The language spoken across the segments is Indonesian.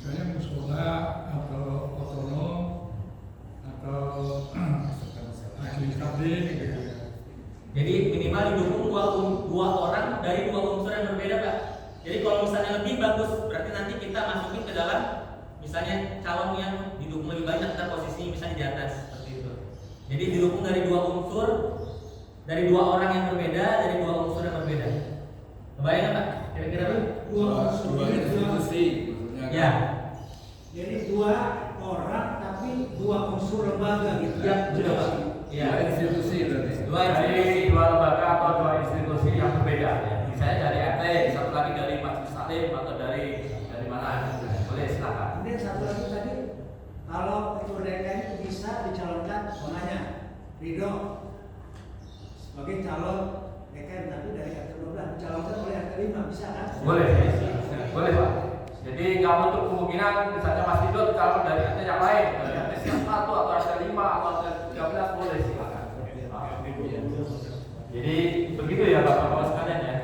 misalnya musola atau otonom atau majelis taklim gitu ya. Jadi minimal didukung dua orang dari dua unsur yang berbeda, Pak. Jadi kalau misalnya lebih bagus, berarti nanti kita masukin ke dalam misalnya calon yang didukung lebih banyak, dan posisinya misalnya di atas seperti itu. Jadi didukung dari dua unsur, dari dua orang yang berbeda, dari dua unsur yang berbeda. Kebayang Pak? Kira-kira Pak? Dua institusi maksudnya. Ya. Jadi dua orang tapi dua unsur lembaga gitu. Ya, sudah Pak. Ya. Dua institusi berarti. Dua institusi, Dua lembaga atau dua institusi yang berbeda. Misalnya dari RT, satu lagi dari majelis taklim atau dari mana? Boleh silakan. Kemudian satu lagi tadi, kalau ketua DKM itu bisa dicalonkan namanya Ridho sebagai calon DKM, tapi dari RT 12 dicalonkan oleh RT 5 bisa kan? Boleh, boleh Pak. Jadi kalau untuk kemungkinan misalnya Mas Ridho calon dari RT yang lain, dari RT 1 atau RT 5 atau RT 13 boleh silakan. Jadi begitu ya Bapak-bapak sekalian ya.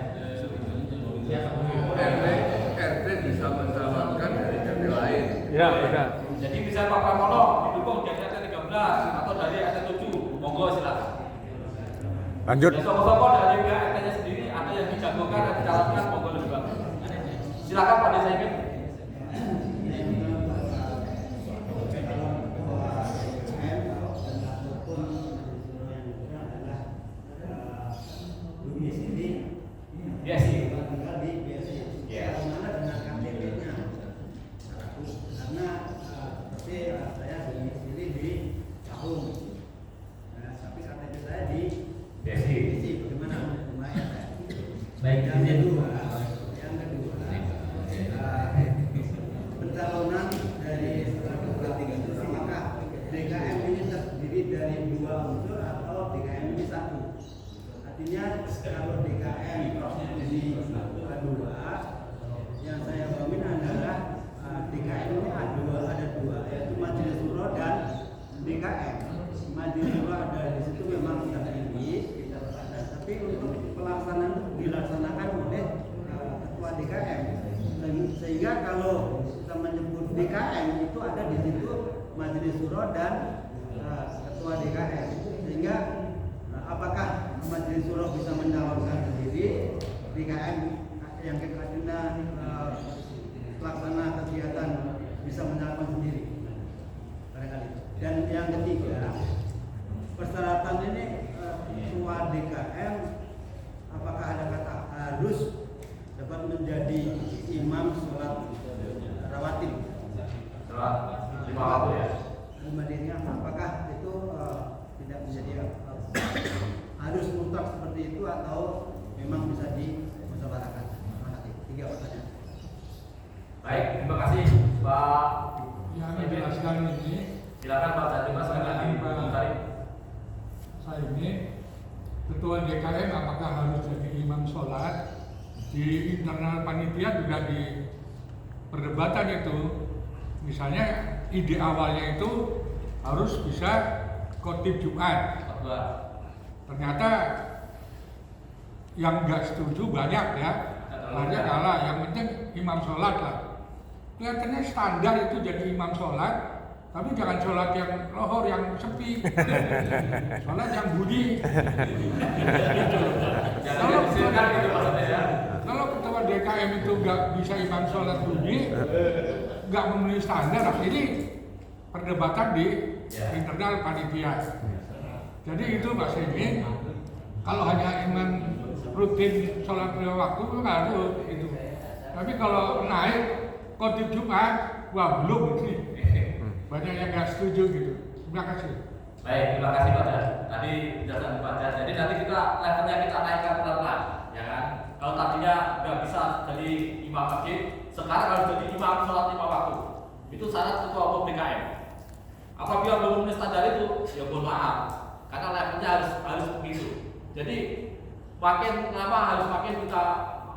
RT bisa mencalonkan dari RT lain. Ya, benar. Jadi misalnya Pak Pramono didukung dari RT 13 atau dari RT 7, monggo silakan. Lanjut. Ya, soko-soko dari RT-nya sendiri ada yang dijagokan dan dicalonkan, monggo lebih bagus. Silakan Pak Desaimin. Iya sih. Baik, yang kedua, pencalonan dari apakah DKM ini terdiri dari dua unsur atau DKM ini satu? Artinya kalau DKM ini dua, yang saya pahamin adalah DKM ini ada dua, yaitu Majelis Syuro dan DKM. Majelis Syuro ada di situ memang tertinggi, tapi untuk pelaksanaan dilaksanakan oleh ketua DKM, sehingga kalau kita menyebut DKM itu ada di situ Majelis Syuro dan ketua DKM, sehingga apakah Majelis Syuro bisa mencalonkan sendiri, DKM yang kita pelaksana kegiatan bisa mencalonkan sendiri barangkali. Dan yang ketiga, persyaratan ini ketua DKM apakah ada kata harus dapat menjadi imam sholat rawatib? Sholat 5 waktu ya. Dirinya apakah itu tidak menjadi harus mutlak seperti itu atau memang bisa dimusyawarahkan? Terima kasih. 3 pertanyaan. Baik, terima kasih Pak. Yang menjelaskan ini, Silakan Pak Jatimas, silakan dikomentari. saya ini ketua DKM apakah harus jadi imam sholat? Di internal panitia juga di perdebatan itu, misalnya ide awalnya itu harus bisa khotib Jumat. Ternyata yang nggak setuju banyak ya, banyak kalah. Yang penting imam sholat lah. Kelihatannya standar itu jadi imam sholat, tapi jangan sholat yang lohor, yang sepi. Sholat yang bunyi. Kalau ketua DKM itu nggak bisa imam sholat bunyi, nggak memenuhi standar, ini perdebatan di internal panitia. Jadi itu Pak Semi, kalau hanya imam rutin sholat lima waktu nggak harus itu. Tapi kalau naik khotib Jumat, wah belum ini. Banyak yang nggak setuju gitu. Terima kasih. Baik, terima kasih Pak Dan. Tadi penjelasan Pak Dan. Jadi nanti kita levelnya kita naikkan pelan-pelan, ya kan? Kalau tadinya nggak bisa jadi imam masjid, sekarang harus jadi imam sholat 5 waktu. Itu syarat ketua umum DKM. Apabila belum memenuhi standar itu, ya mohon maaf, karena levelnya harus begitu. Jadi makin lama harus makin kita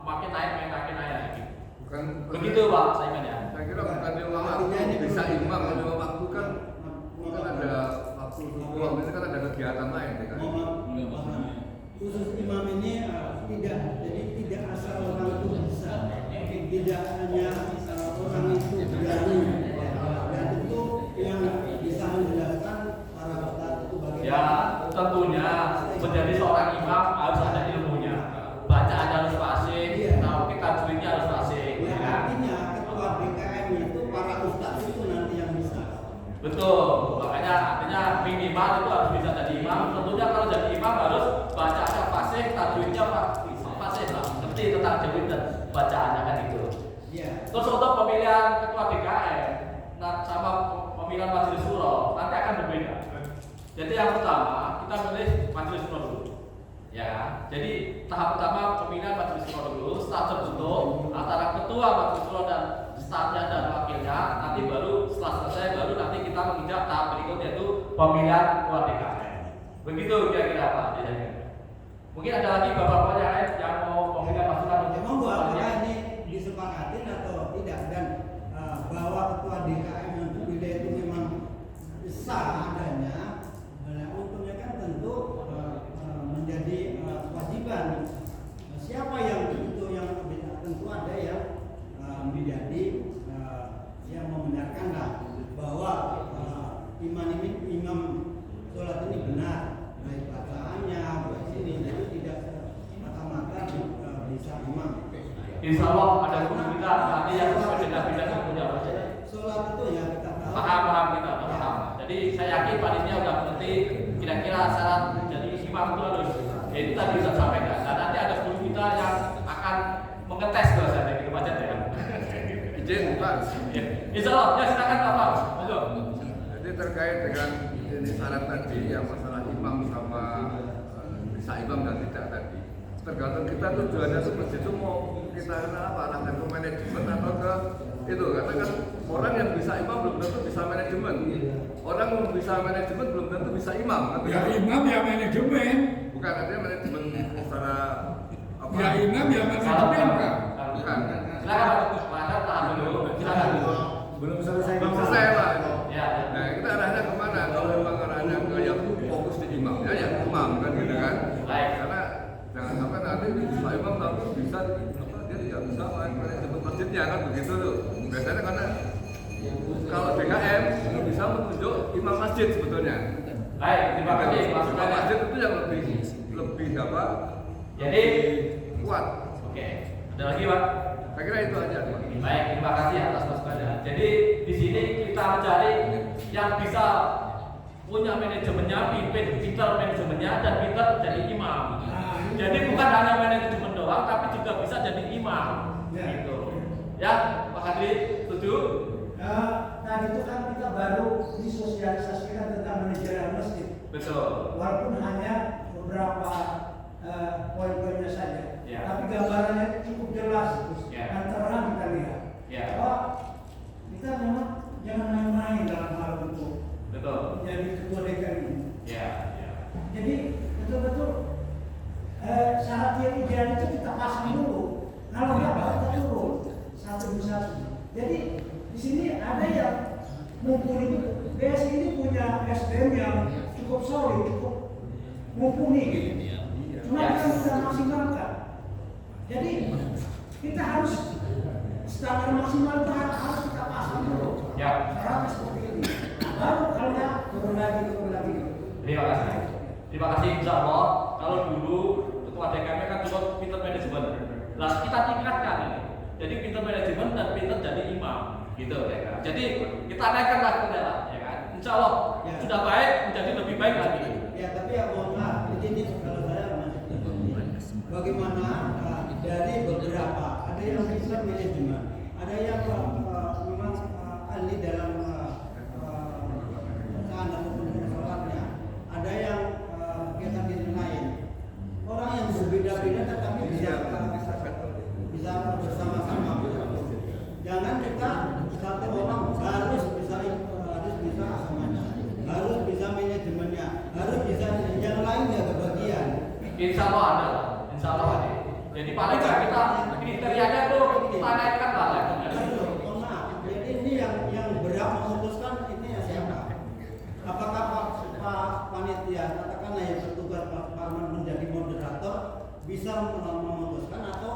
makin naik lagi. Bukan Begitu Pak, saya ingat ya. Saya kira bukan lima waktu bisa imam, lima waktu kan ada waktu subuh, itu kan ada kegiatan lain kan. Khusus imam ini tidak asal orang itu bisa, tidak hanya orang itu berani Betul, makanya artinya minimal itu harus bisa jadi imam. Tentunya kalau jadi imam harus bacaannya fasih, tajwidnya fasih lah. Seperti tentang tajwid dan bacaannya kan itu. Iya. Terus untuk pemilihan ketua DKM sama pemilihan majelis syuro nanti akan berbeda. Jadi yang pertama kita pilih majelis syuro dulu. Ya, jadi tahap pertama pemilihan majelis syuro dulu, setelah terbentuk antara ketua majelis syuro dan stafnya dan wakilnya, nanti baru setelah selesai baru nanti kita menginjak tahap berikutnya yaitu pemilihan ketua DKM. Begitu kira-kira Pak. Mungkin ada lagi bapak-bapak yang lain yang mau pemilihan masukan untuk Memang Bu, apakah ini disepakatin atau tidak, dan bahwa ketua DKM yang terpilih itu memang sah adanya. Nah, untungnya kan tentu menjadi kewajiban siapa yang itu yang tentu ada yang menjadi yang membenarkan lah bahwa imam sholat ini benar, baik bacaannya baik ini, jadi tidak mata-mata bisa imam. Insya Allah ada guru kita nanti yang berbeda-beda punya wajah. Sholat itu ya kita tahu. Paham kita paham. Jadi saya yakin panitia udah mengerti kira-kira syarat jadi imam itu harus. Ya itu tadi saya sampaikan. Dan nanti ada guru kita yang akan mengetes bahasanya gitu macam ya. Izin Pak. Insya Allah, ya silakan Pak. Monggo. Jadi terkait dengan ini syarat tadi yang masalah imam sama bisa imam dan tidak tadi, tergantung kita tujuannya seperti itu mau kita apa arahkan ke manajemen atau ke itu, karena kan orang yang bisa imam belum tentu bisa manajemen, orang yang bisa manajemen belum tentu bisa imam. Ya imam ya manajemen. Bukan artinya manajemen secara apa? Ya imam ya manajemen Pak. Bukan. Silakan Pak, tahan dulu. Silakan. Belum selesai. Belum selesai Pak. Ya. Nah kita arahnya kemana? Kalau memang arahnya ke yang fokus di imamnya, ya imam kan gitu kan? Baik. Karena jangan sampai nanti bisa imam tapi bisa apa, dia tidak bisa manajemen masjidnya kan begitu tuh. Biasanya karena kalau DKM bisa menunjuk imam masjid sebetulnya. Baik, terima kasih Imam masukannya. masjid itu yang lebih apa? Jadi, Kuat. oke. Ada lagi Pak? Saya kira itu aja. Pak. Baik, terima kasih atas masukannya. Jadi di sini kita mencari yang bisa punya manajemennya, pintar manajemennya dan pintar jadi imam. Jadi bukan hanya manajemen doang, tapi juga bisa jadi imam. Gitu. Ya, Pak Kadri, setuju? Tadi itu kan kita baru disosialisasikan tentang manajemen masjid. Betul. Walaupun hanya beberapa poin-poinnya saja, Ya. tapi gambarannya cukup jelas Ya. dan terang kita lihat. Ya. Bahwa kita memang jangan main-main dalam hal untuk Betul. jadi ketua DKM ini. Ya. Ya. Jadi betul-betul syarat yang ideal itu kita pasang dulu. Kalau nggak kita turun satu persatu. Jadi di sini ada yang mumpuni itu. BSI ini punya SDM yang cukup solid, cukup mumpuni gitu. Cuma kita sudah maksimalkan. Jadi kita harus standar maksimal itu harus kita pasang dulu. Ya. Syaratnya seperti ini. Baru kalau ya turun lagi. Terima kasih. Terima kasih insya Allah. Kalau dulu ketua DKM kan cuma pintar manajemen. Lah kita tingkatkan ini. Jadi pintar manajemen dan pintar jadi imam. Gitu ya kan. Jadi kita naikkan levelnya lah, ya kan. Insya Allah Ya. sudah baik menjadi lebih baik lagi. Ya, tapi ya mohon maaf, ini kalau saya bagaimana dari beberapa, ada yang bisa manajemen, ada yang memang ahli dalam pecahan ataupun sholatnya, ada yang kegiatan yang lain. Orang yang berbeda-beda tetapi bisa bersama-sama. Jangan kita satu orang harus bisa asamanya, harus bisa manajemennya, harus bisa yang lainnya kebagian. Insya Allah ada, insya Allah ada. Jadi paling nggak kita kriterianya tuh kita naikkan lah levelnya. Mohon maaf, jadi ini yang berhak memutuskan ini ya siapa? Apakah Pak Panitia, katakanlah yang bertugas Pak Parman menjadi moderator bisa memutuskan atau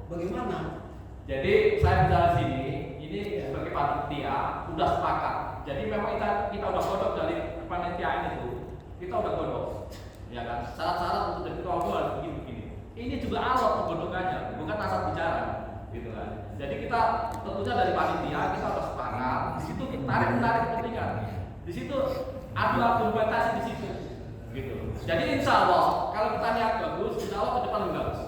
bagaimana? Jadi saya bicara di sini, ini sebagai panitia udah sepakat. Jadi memang kita udah kodok dari panitia itu, kita udah kodok, ya kan? Syarat-syarat untuk jadi ketua umum harus begini. Ini juga alot penggodokannya, bukan asal bicara, gitu kan? Jadi kita tentunya dari panitia kita udah sepakat. Di situ kita tarik kepentingan. Di situ adu argumentasi di situ. Gitu. Jadi insya Allah kalau kita niat bagus, insya Allah ke depan lebih bagus.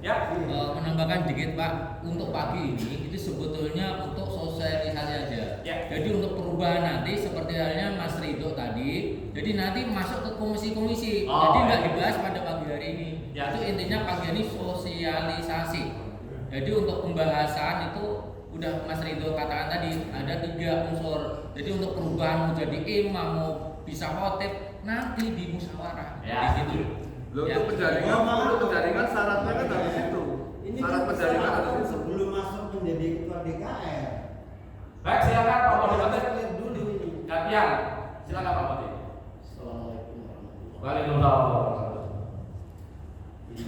Ya, menambahkan dikit Pak, untuk pagi ini itu sebetulnya untuk sosialisasi aja. Ya. Jadi untuk perubahan nanti seperti halnya Mas Ridho tadi, jadi nanti masuk ke komisi-komisi. Oh, jadi nggak ya. dibahas pada pagi hari ini. Ya. Itu intinya pagi ini sosialisasi. Jadi untuk pembahasan itu udah Mas Ridho katakan tadi ada 3 unsur. Jadi untuk perubahan mau jadi imam mau bisa khotib nanti di musyawarah. Ya. Di situ. Loh, Ya. untuk penjaringan syaratnya kan dari situ. Ini Syarat penjaringan ada di situ. sebelum masuk menjadi ketua DKM. baik silakan Pak Bodi Khotib. Lihat dulu ini. Gantian, silakan Pak Bodi. Assalamualaikum warahmatullahi Waalaikumsalam. Jadi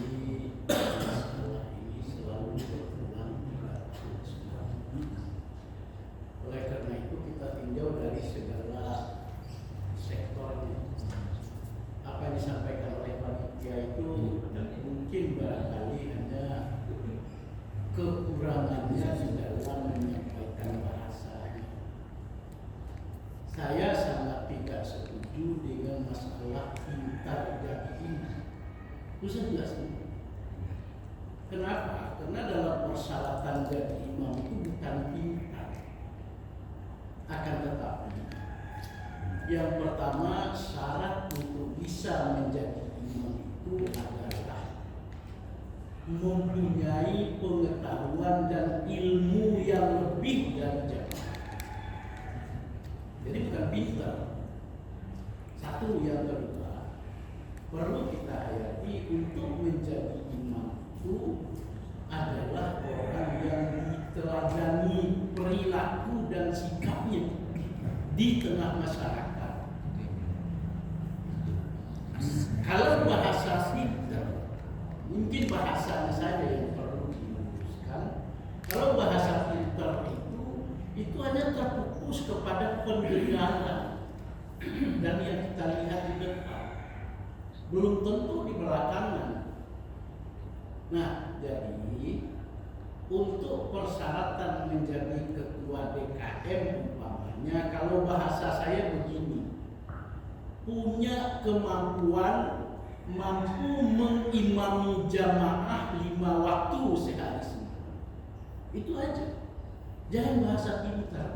masalah ini selalu berulang oleh karena itu kita tinjau dari segala sektornya. Apa yang disampaikan oleh panitia itu mungkin barangkali hanya kekurangannya di dalam menyampaikan bahasanya. Saya sangat tidak setuju dengan masalah pintar jadi imam. Itu saya tidak setuju. Kenapa? Karena dalam persyaratan jadi imam itu bukan pintar. Akan tetapi yang pertama syarat untuk bisa menjadi imam itu adalah mempunyai pengetahuan dan ilmu yang lebih dari jamaah. Jadi bukan pintar. Satu, yang kedua perlu kita hayati untuk menjadi imam itu adalah orang yang diteladani perilaku dan sikapnya di tengah masyarakat. Kalau bahasa filter, mungkin bahasanya saja yang perlu diluruskan. Kalau bahasa filter itu hanya terfokus kepada pendengaran dan yang kita lihat di depan, belum tentu di belakangan. Nah, jadi untuk persyaratan menjadi ketua DKM umpamanya, kalau bahasa saya begini, punya kemampuan mampu mengimami jamaah 5 waktu sehari seminggu. Itu aja. Jangan bahasa pintar.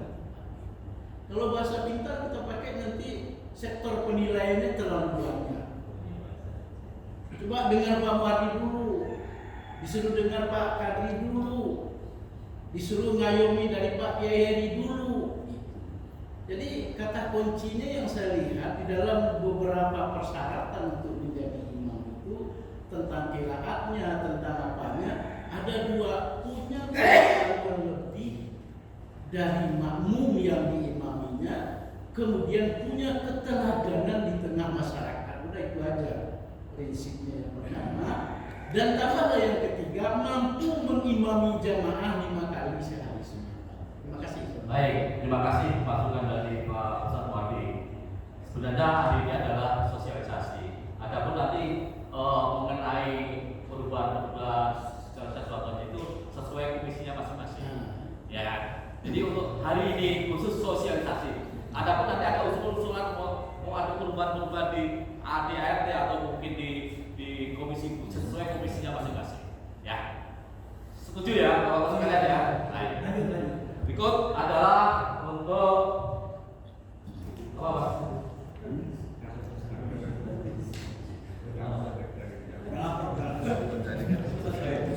Kalau bahasa pintar kita pakai nanti sektor penilaiannya terlalu banyak. Coba dengar Pak Mardi dulu, disuruh dengar Pak Kadri dulu, disuruh ngayomi dari Pak Kiai dulu. Jadi kata kuncinya yang saya lihat di dalam beberapa persyaratan untuk menjadi imam itu tentang qiraatnya, tentang apanya, ada 2, punya pengetahuan lebih dari makmum yang diimaminya, kemudian punya keteladanan di tengah masyarakat. Udah itu aja prinsipnya yang pertama. Dan tambahlah yang ketiga, mampu mengimami jamaah 5 kali sehari seminggu. Terima kasih. Baik, terima kasih masukan dari Pak Ustadz Muadi. Sebenarnya hari ini adalah sosialisasi. Adapun nanti mengenai perubahan-perubahan secara sesuatu itu sesuai komisinya masing-masing. Ya. Jadi untuk hari ini khusus sosialisasi. Adapun nanti ada usul-usulan mau ada perubahan-perubahan di ADART atau mungkin di komisi sesuai komisinya masing-masing. Ya. Setuju ya kalau sekalian ya. Baik. Berikut adalah untuk apa Pak?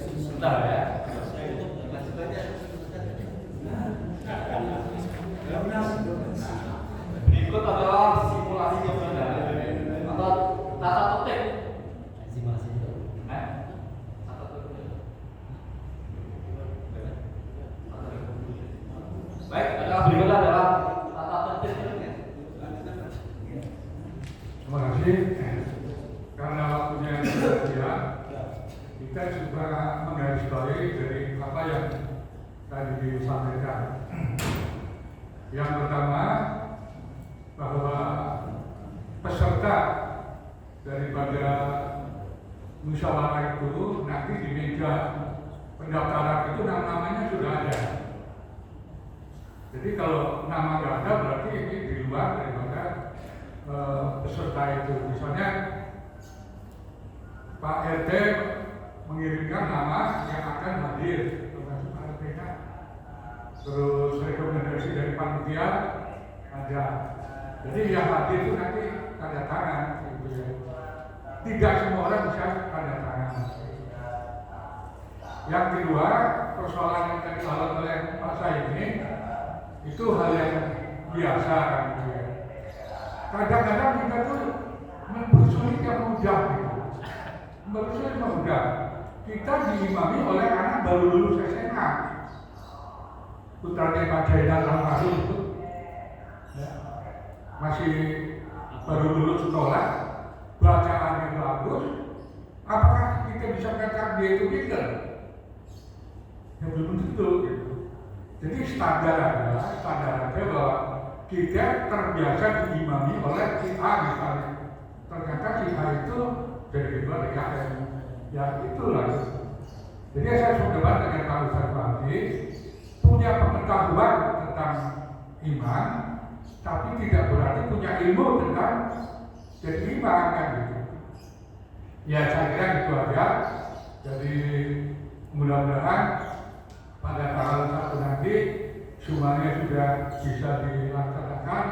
Sebentar ya. Berikut adalah simulasi kebenaran atau tata tertib. Baik, berikutnya adalah tata tertib. Terima kasih. Karena waktunya yang tersedia, kita juga menggarisbawahi dari apa yang tadi disampaikan. Yang pertama, bahwa peserta daripada musyawarah itu nanti di meja pendaftaran itu namanya sudah ada. Jadi kalau nama nggak ada berarti ini di luar daripada peserta itu. Misalnya Pak RT mengirimkan nama yang akan hadir, termasuk RPK. Terus rekomendasi dari panitia ada. Jadi yang hadir itu nanti tanda tangan, gitu ya. Tidak semua orang bisa tanda tangan. Yang kedua, persoalan yang tadi dialami oleh Pak Saini itu hal yang biasa, gitu ya. Kadang-kadang kita tuh mempersulit yang mudah, gitu. Mempersulit yang mudah. Kita diimami oleh anak baru lulus SMA. Putranya Pak Jainal Almarhum itu masih baru lulus sekolah, bacaannya bagus. Apakah kita bisa katakan dia itu pintar? Ya belum tentu, gitu. Jadi standar aja bahwa kita terbiasa diimami oleh si A misalnya. Ternyata si A itu jadi ketua DKM. Ya itulah. Jadi saya sependapat dengan Pak Ustadz Fahmi, punya pengetahuan tentang iman, tapi tidak berarti punya ilmu tentang jadi iman, kan gitu. Ya saya kira itu aja. Jadi mudah-mudahan pada tanggal 1 nanti semuanya sudah bisa dilaksanakan,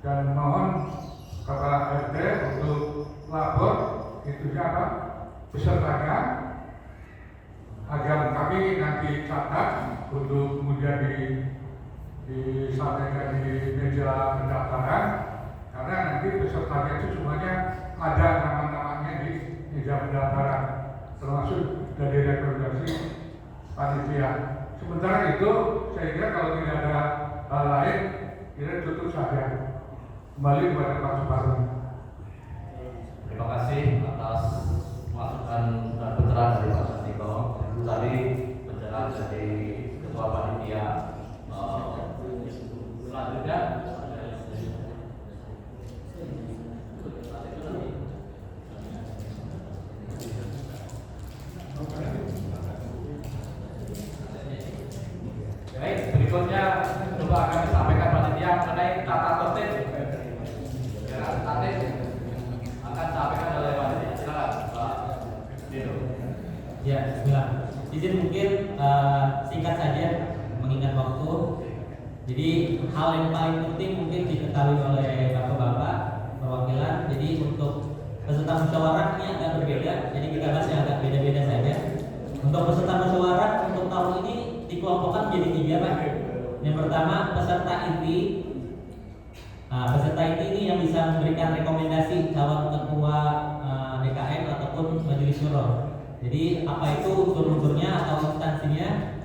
dan mohon kepada RT untuk lapor itu apa pesertanya agar kami nanti catat untuk kemudian disampaikan di meja pendaftaran, karena nanti pesertanya itu semuanya ada nama-namanya di meja pendaftaran, termasuk dari rekomendasi panitia. Sementara itu saya kira kalau tidak ada hal lain, kita tutup saja. Kembali kepada Pak Suparno. Terima kasih atas masukan dan pencerahan dari Pak Sastiko. Tadi pencerahan dari Ketua Panitia. Selanjutnya baik, berikutnya coba akan disampaikan panitia mengenai tata tertib. Ya, nanti akan disampaikan oleh panitia. Silakan, Pak Dino. Ya, bismillah. Izin mungkin singkat saja mengingat waktu. Jadi hal yang paling penting mungkin diketahui oleh bapak-bapak perwakilan. Jadi untuk peserta musyawarah ini agak berbeda. Jadi kita bahas yang agak beda-beda saja. Untuk peserta musyawarah untuk tahun ini dikelompokkan menjadi 3, Pak. Yang pertama peserta inti. Peserta inti ini yang bisa memberikan rekomendasi calon ketua DKM ataupun majelis syuro. Jadi apa itu unsur-unsurnya atau instansinya?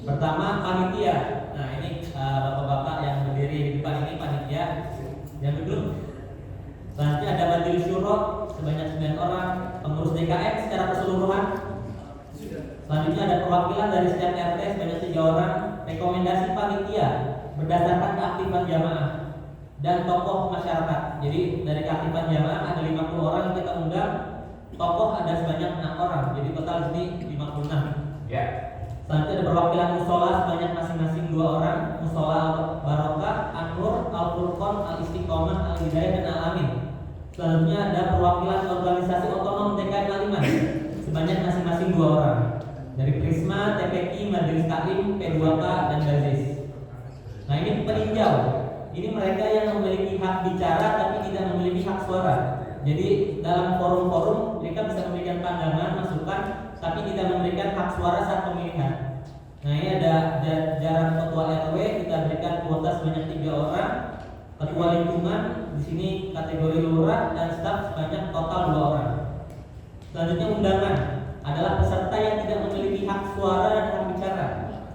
Pertama panitia. Nah ini bapak-bapak yang berdiri di depan ini panitia yang duduk. Selanjutnya ada majelis syuro sebanyak 9 orang, pengurus DKM secara keseluruhan. Selanjutnya ada perwakilan dari setiap RT sebanyak 3 orang, rekomendasi panitia berdasarkan keaktifan jamaah dan tokoh masyarakat. Jadi dari keaktifan jamaah ada 50 orang yang kita undang, tokoh ada sebanyak 6 orang, jadi total di sini 56. Ya. Selanjutnya ada perwakilan musola sebanyak masing-masing 2 orang, musola Barokah, An-Nur, Al-Furqon, Al-Istiqomah, Al-Hidayah, dan Al-Amin. Selanjutnya ada perwakilan organisasi otonom DKM Aliman sebanyak masing-masing 2 orang, dari Prisma, TPQ, Majelis Taklim, P2K, dan Gazis. Nah ini peninjau. Ini mereka yang memiliki hak bicara tapi tidak memiliki hak suara. Jadi dalam forum-forum mereka bisa memberikan pandangan, masukan, tapi tidak memberikan hak suara saat pemilihan. Nah ini ada jajaran ketua RW, kita berikan kuota sebanyak 3 orang, ketua lingkungan di sini kategori lurah, dan staf sebanyak total 2 orang. Selanjutnya undangan adalah peserta yang tidak memiliki hak suara dan hak bicara.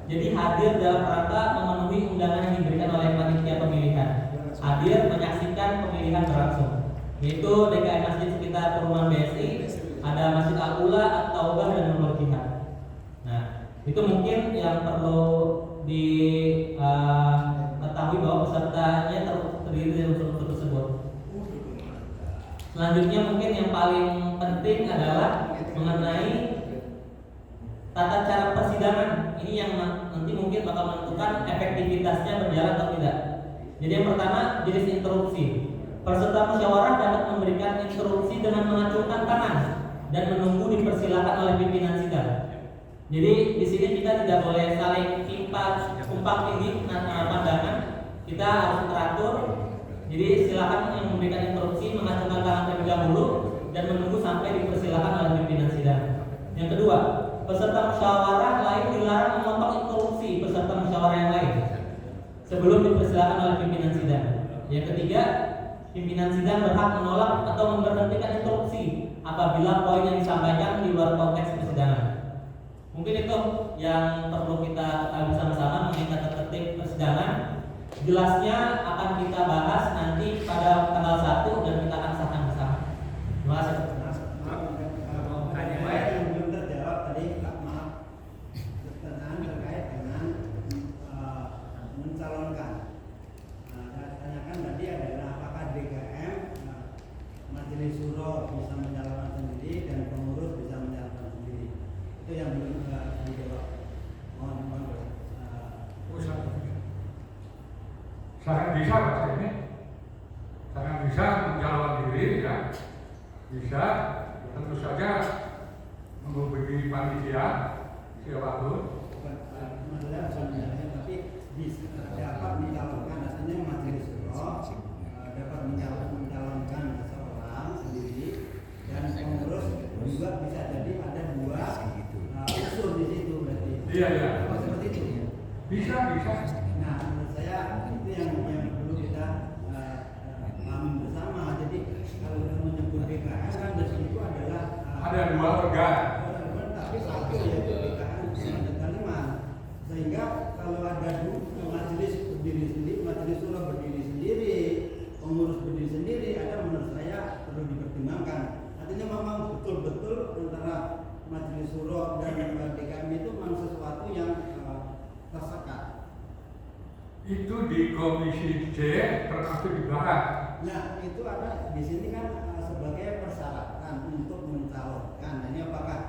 Jadi hadir dalam rangka memenuhi undangan yang diberikan oleh panitia pemilihan. Hadir menyaksikan pemilihan berlangsung. Yaitu DKM Masjid sekitar perumahan BSI, ada Masjid Al-Ula, At-Taubah, dan Nurul Jihad. Nah, itu mungkin yang perlu diketahui bahwa pesertanya terdiri dari unsur-unsur tersebut. Selanjutnya mungkin yang paling penting adalah mengenai tata cara persidangan. Ini yang nanti mungkin bakal menentukan efektivitas aktivitasnya berjalan atau tidak. Jadi yang pertama, jenis interupsi. Peserta musyawarah dapat memberikan interupsi dengan mengacungkan tangan dan menunggu dipersilakan oleh pimpinan sidang. Jadi di sini kita tidak boleh saling tumpang tindih pandangan. Kita harus teratur. Jadi silakan yang memberikan interupsi mengacungkan tangan terlebih dahulu dan menunggu sampai dipersilakan oleh pimpinan sidang. Yang kedua, peserta musyawarah lain dilarang memotong interupsi peserta musyawarah yang lain sebelum dipersilakan oleh pimpinan sidang. Yang ketiga, pimpinan sidang berhak menolak atau memberhentikan interupsi apabila poin yang disampaikan di luar konteks persidangan. Mungkin itu yang perlu kita ketahui bersama-sama mengenai tata tertib persidangan. Jelasnya akan kita bahas nanti pada tanggal 1 dan kita akan sahkan bersama. Terima kasih. Yang belum terjawab tadi, maaf, pertanyaan terkait dengan mencalonkan. Saya tanyakan tadi adalah apakah DKM Majelis Syuro bisa mencalonkan sendiri dan pengurus bisa mencalonkan sendiri. Itu yang belum dijawab. Mohon. Sangat bisa Mas ini, sangat bisa mencalonkan diri ya, bisa. Tentu saja menghubungi panitia siapapun. Masalah sebenarnya tapi dapat mencalonkan, artinya Majelis Syuro dapat mencalonkan seseorang sendiri dan pengurus juga bisa jadi ada dua unsur di situ berarti. Iya. Apa seperti itu? Bisa. Nah, menurut saya itu yang perlu kita pahami bersama. Jadi kalau kita menyebut DKM kan di situ adalah Ada dua organ. tapi satu yaitu DKM dan Kaliman. Sehingga kalau ada majelis berdiri sendiri, majelis Syuro berdiri sendiri, pengurus berdiri sendiri, ada menurut saya perlu dipertimbangkan. Artinya memang betul-betul antara majelis Syuro dan DKM itu memang sesuatu yang tersekat. Itu di Komisi C termasuk dibahas. Nah, itu ada di sini kan sebagai persyaratan untuk mencalonkan. Nah, ini apakah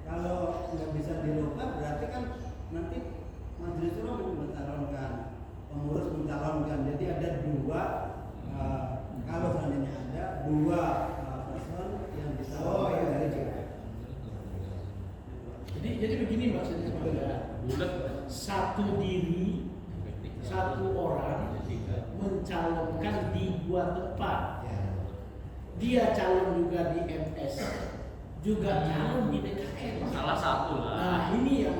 kalau nggak bisa dirubah berarti kan nanti Majelis Syuro mencalonkan, pengurus mencalonkan. Jadi ada dua kalau seandainya ada dua person yang dicalonkan dari DKM. Jadi begini maksudnya Pak ya. Satu diri, satu orang mencalonkan di dua tempat. Dia calon juga di MS, juga calon di DKM. Salah satu lah. Nah ini yang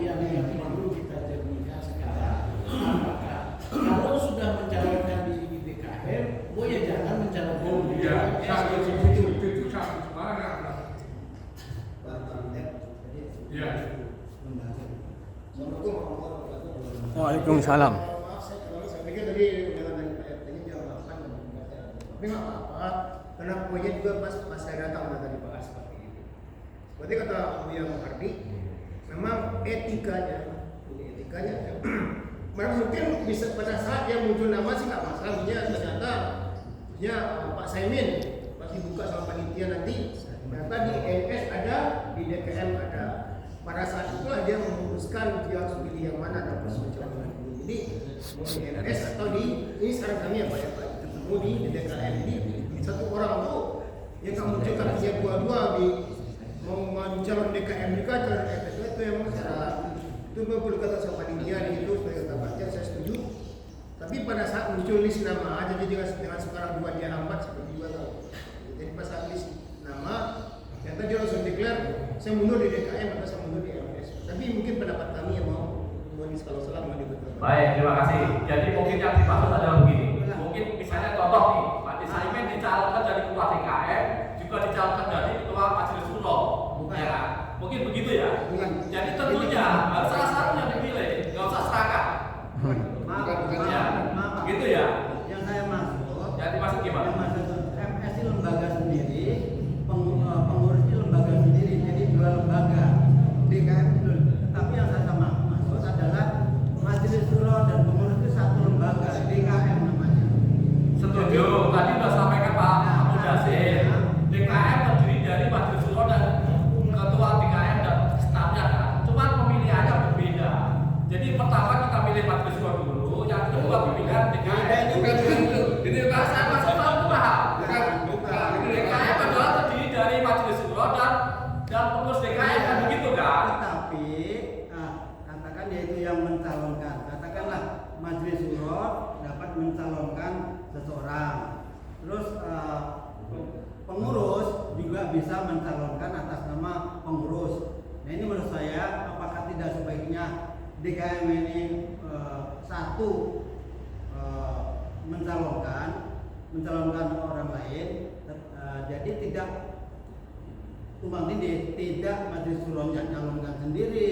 perlu kita jadikan sekarang. Apakah kalau sudah mencalonkan di DKM, ya jangan mencalonkan di Iya, MS. itu satu semarang. Iya. Waalaikumsalam. Saya pikir tadi dengan ini jawaban tapi nggak apa-apa karena poinnya juga pas saya datang tadi bahas seperti itu. Berarti kata Buya Muhardi, memang etikanya, memang mungkin bisa pada saat yang muncul nama sih nggak masalah. Ternyata Pak Saimin pasti buka sama panitia nanti. Ternyata di NS ada, di DKM ada. Pada saat itulah dia memutuskan dia harus pilih yang mana dalam proses pencalonan ini. Jadi di NS atau ini sekarang kami ya Pak ya Pak ketemu di DKM ini satu orang itu yang kamu munculkan dia dua-dua di mau calon DKM juga calon NS itu yang masalah. Itu perlu kata sama panitia di itu sebagai kata baca saya setuju. Tapi pada saat muncul list nama jadi dengan sekarang dua dia hambat seperti juga tahu. Jadi pas saat list nama ternyata dia langsung declare saya mundur di DKM atau saya mundur di MS. Tapi mungkin pendapat kami yang mau kalau salah mau dibetul. Baik, terima kasih. Jadi mungkin yang dimaksud adalah begini. Mungkin misalnya contoh nih, Pak Saimin dicalonkan jadi ketua DKM, juga dicalonkan jadi ketua Majelis Syuro. Ya, mungkin begitu ya. Bukan. Jadi tentunya harus salah satu yang dipilih, nggak usah serakah. Ya, gitu ya. Yang saya maksud, Yang dimaksud gimana? yang maksud MS itu lembaga sendiri, pengurus itu lembaga sendiri, jadi dua lembaga. DKM itu. Tapi yang saya maksud adalah Majelis Syuro dan pengurus itu satu lembaga, DKM namanya. Setuju. Tadi sudah sampaikan Pak Mudasir. DKM terdiri dari Majelis Syuro dan ketua DKM dan stafnya kan. Cuma pemilihannya berbeda. Jadi pertama kita pilih Majelis Syuro dulu, yang majelis syuro dapat mencalonkan seseorang. Terus pengurus juga bisa mencalonkan atas nama pengurus. Nah ini menurut saya apakah tidak sebaiknya DKM ini satu mencalonkan orang lain, jadi tidak tumpang tindih, tidak majelis syuro mencalonkan sendiri,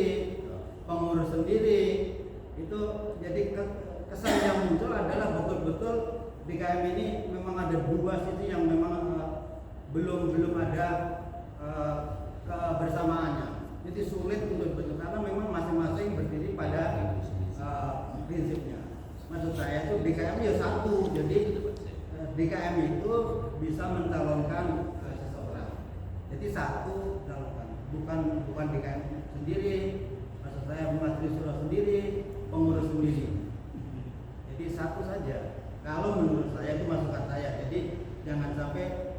pengurus sendiri. Itu jadi kesan yang muncul adalah betul-betul DKM ini memang ada dua sisi yang memang belum ada kebersamaannya. Jadi sulit untuk betul karena memang masing-masing berdiri pada prinsipnya. Maksud saya itu DKM ya satu, jadi DKM itu bisa mencalonkan seseorang. Jadi satu calonkan, bukan DKM sendiri. Maksud saya majelis syuro sendiri, pengurus sendiri. Jadi satu saja. Kalau menurut saya itu masukan saya. Jadi jangan sampai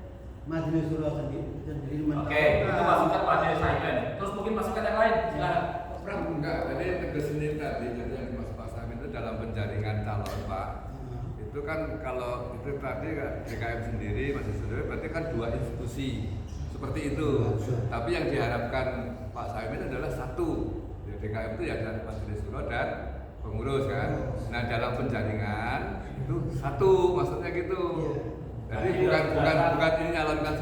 majelis syuro sendiri mencalonkan. Oke, itu masukan Pak Jaya Saiman. Terus mungkin masukan yang lain, silakan. Pram enggak, tadi tegas ini tadi jadi yang dimaksud Pak Samin itu dalam penjaringan calon Pak. Itu kan kalau itu tadi kan DKM sendiri, masih sendiri berarti kan dua institusi seperti itu. Tapi yang diharapkan Pak Samin adalah satu. Ya, DKM itu ya ada majelis syuro dan pengurus kan. Nah dalam penjaringan itu satu maksudnya gitu. Jadi bukan ini nyalonkan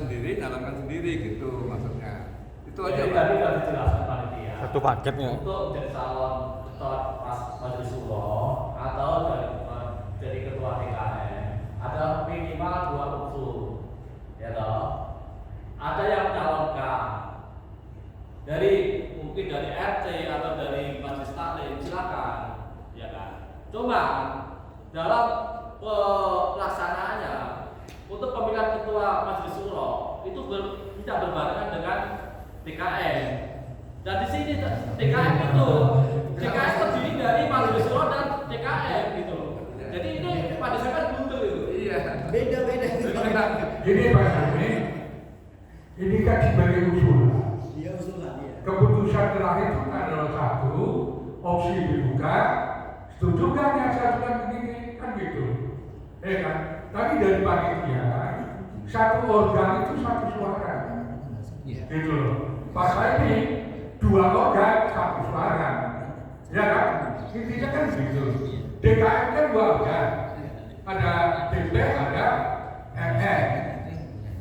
sendiri gitu maksudnya. Itu aja Jadi Pak. tadi sudah dijelaskan panitia. Satu paket ya. Untuk menjadi calon ketua majelis syuro atau jadi ketua DKM ada minimal 2 unsur, ya toh. Ada yang mencalonkan dari mungkin dari RT atau dari majelis taklim, silakan, ya kan. Cuma dalam pelaksanaannya untuk pemilihan ketua majelis syuro itu tidak berbarengan dengan DKM. Dan di sini DKM itu DKM terdiri dari majelis syuro dan DKM gitu. Jadi ini pada saat buntu itu. Iya. Beda-beda. Jadi Pak Samin, ini kan sebagai usulan. Iya usulan ya. Keputusan terakhir itu adalah satu, opsi dibuka, setuju kan yang saya sudah begini kan gitu. Kan? Tapi dari panitia satu organ itu satu suara. Gitu loh. Pak Samin 2 organ satu suara. Ya kan? Intinya kan gitu. DKM kan 2 organ. Ada DP, ada MN.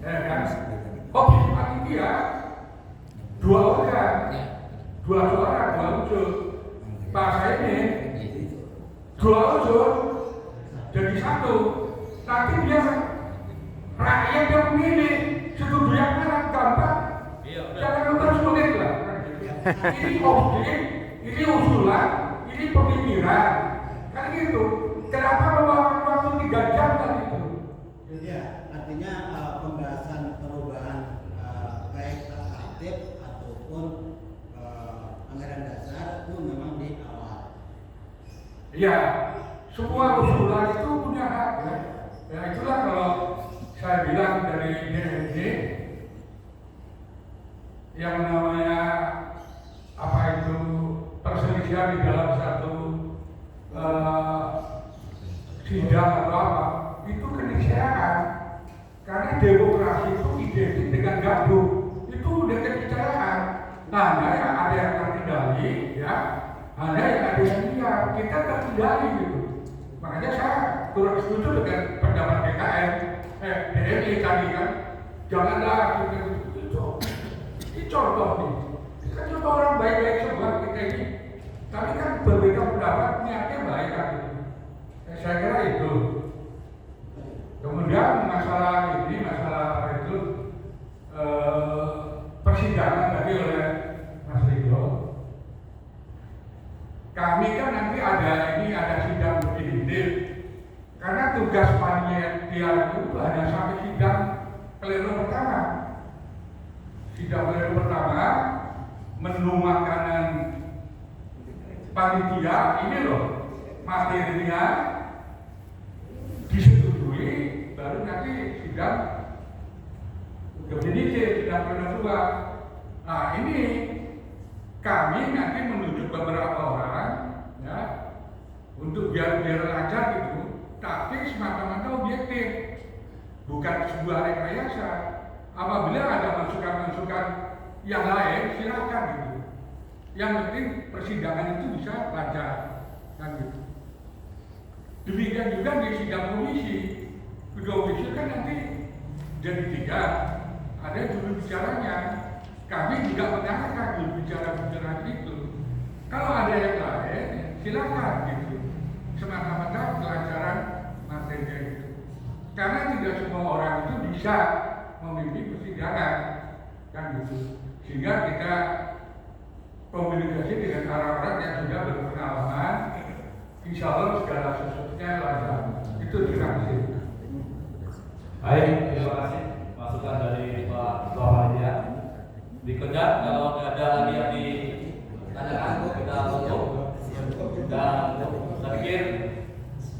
Ya kan? Opsi panitia 2 organ, 2 suara, 2 unsur. Pak Samin 2 unsur jadi satu. Tapi dia rakyat yang memilih, setuju yang mana gampang. Jangan lupa sulit lah. Ini opsi, ini usulan, ini pemikiran. Kan gitu. Kenapa memakan waktu 3 jam tadi itu? Ya, artinya pembahasan perubahan baik tatip ataupun anggaran dasar itu memang di awal. Iya, semua usulan itu punya hak ya. Ya itulah kalau saya bilang dari DND yang namanya apa itu perselisihan di dalam satu sidang atau apa itu keniscayaan. Karena demokrasi itu identik dengan gaduh, itu udah keniscayaan. Hanya yang ada yang terkendali, ya, hanya yang ada yang liar, kita terkendali gitu. Makanya saya turut setuju dengan pendapat DKM, DMI tadi kan, janganlah kita itu. Ini contoh nih, kita contoh orang baik-baik semua kita ini. Tapi kan berbeda pendapat, niatnya baik kan gitu. Saya kira itu. Kemudian masalah ini, masalah apa itu persidangan tadi oleh Mas Ridho. Kami kan nanti ada sidang definitif. Karena tugas panitia itu hanya sampai sidang pleno pertama. Sidang pleno pertama menu makanan panitia ini loh materinya disetujui, baru nanti sidang definitif, sidang pleno kedua. Nah ini kami nanti menunjuk beberapa orang, ya, untuk biar lancar gitu, tapi semata-mata objektif, bukan sebuah rekayasa. Apabila ada masukan-masukan yang lain, silakan gitu. Yang penting persidangan itu bisa lancar, kan gitu. Demikian juga di sidang komisi, kedua komisi kan nanti jadi 3, ada juru bicaranya. Kami juga mendengarkan juru bicara itu. Kalau ada yang lain, silakan gitu. Semata-mata kelancaran materinya itu. Karena tidak semua orang itu bisa memimpin persidangan, kan gitu. Sehingga kita komunikasi dengan orang-orang yang sudah berpengalaman, insya Allah segala sesuatunya lancar. Itu terima kasih. Baik, terima kasih masukan dari Pak Ketua Panitia. Dikejar kalau tidak ada lagi yang ditanyakan kita tutup. Dan saya pikir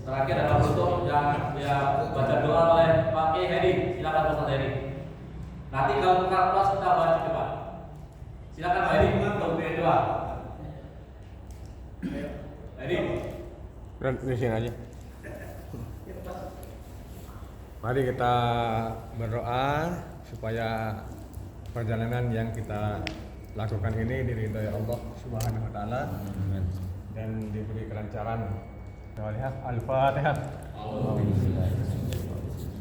terakhir adalah tutup yang baca doa oleh Pak Kiai Hedi. Silakan Pak Hedi. Nanti kalau tukar kelas kita bahas di depan. Silakan Pak Hedi untuk doa. Hedi. Di sini aja. Mari kita berdoa supaya perjalanan yang kita lakukan ini diridhoi Allah Subhanahu wa taala dan diberi kelancaran. Al-Fatihah.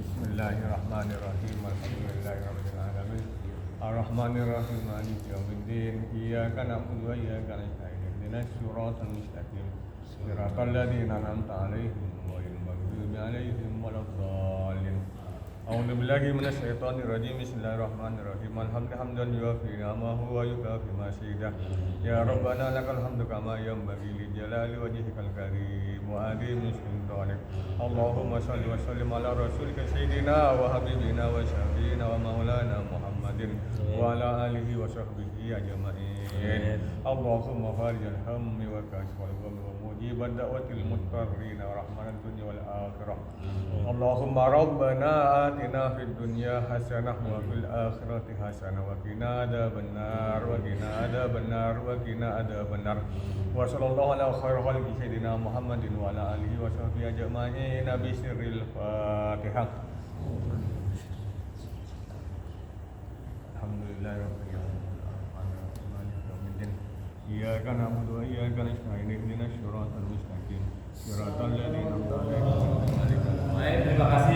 Bismillahirrahmanirrahim. Alhamdulillahirabbil alamin. Ar-Rahmanirrahim. Maliki yaumiddin. Iyyaka na'budu wa iyyaka nasta'in. Ihdinas siratal mustaqim. Siratal ladzina an'amta 'alaihim ghairil maghdubi 'alaihim waladdallin. A'udzu billahi minasyaitonir rajim. Bismillahirrahmanirrahim. Alhamdulillah yuwafi ni'amahu wa yukafi mazidah. Ya Rabbana lakal hamdu kama yanbaghi li jalali wajhikal karim wa azimi sultanik. Allahumma shalli wa sallim ala rasulika sayyidina wa habibina wa syafiina wa maulana Muhammadin wa ala alihi wa sahbihi ajma'in. Allahumma farijal hammi wa kashfal ghammi wa mujibad da'watil mutarrin wa rahmanad dunya wal akhirah. Allahumma rabbana atina fid dunya hasanah wa fil akhirati hasanah wa qina adzabannar wa qina adzabannar wa qina adzabannar. Wa sallallahu ala khairil khalqi sayyidina Muhammadin wa ala alihi wa sahbihi ajma'in. Bi sirril Fatihah. Alhamdulillahirabbil alamin. Iyyaka na'budu wa iyyaka nasta'in. Ihdinas siratal mustaqim. Siratal ladzina an'amta 'alaihim. Baik, terima kasih.